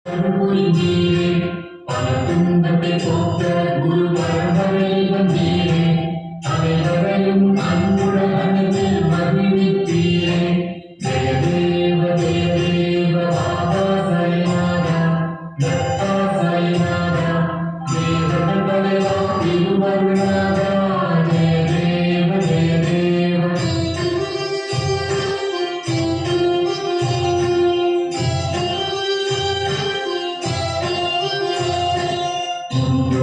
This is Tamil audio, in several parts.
புரிந்தீரே பல துன்பத்தை போக்க குரு பரம்பரை வந்தீரே அனைவரையும் அன்புடன் அணுகில் மகிழ்வித்தீரே ஜெய தேவ பாபா சாய்நாதா தத்தா சாய்நாதா தேவர்கள் தலைவா திருவருளாதா ஜெய தேவ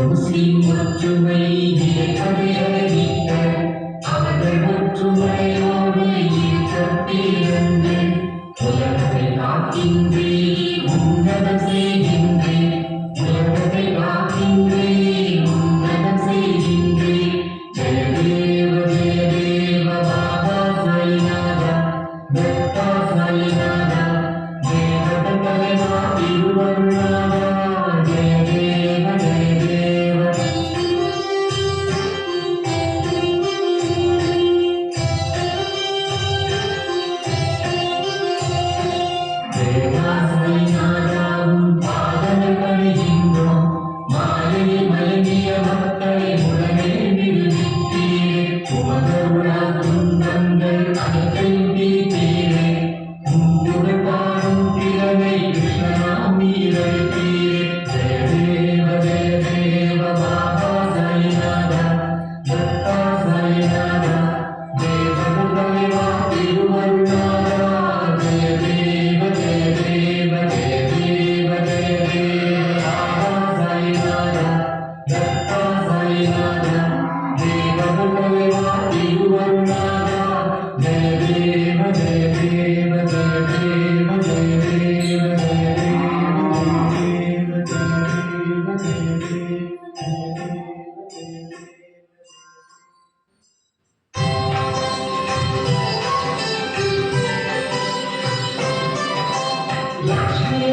முஸ்லிம் ஒற்றுமை நிலைப்பதையறிவிக்க அவர்கள் ஒற்றுமையோடு ஈர்க்கத்திலிருந்து உலகத்தை காக்கின்றேன் உன்னதம் செய்கின்றேன் உலகத்தை காக்கின்றேன் உன்னதம் செய்கின்றேன் ஜெய தேவ பாபா சாய்நாதா தத்தா சாய்நாதா தேவர்கள் தலைவா திருவருளாதா ஜெய தேவ தேவாசைநாதாவும் பாதங்கள் பணிகின்றோம் மாலையில் மயங்கிய மக்களை உடனே விடுவித்தீரே உமதருளா துன்பங்கள் அனைத்தையும் தீர்த்தீரே உன்னுடன் பாடும் திறமை கிருஷ்ணனாம் நீரழித்தீரே ஜெய தேவ பாபா சாய்நாதா தத்தா சாய்நாதா தேவர்கள் தலைவா திருவருளாதா ஜெய தேவ பாபா சாய்நாதா தத்தா சாய்நாதா தேவர்கள் தலைவா திருவருளாதா ஜெய தேவ லக்ஷ்மி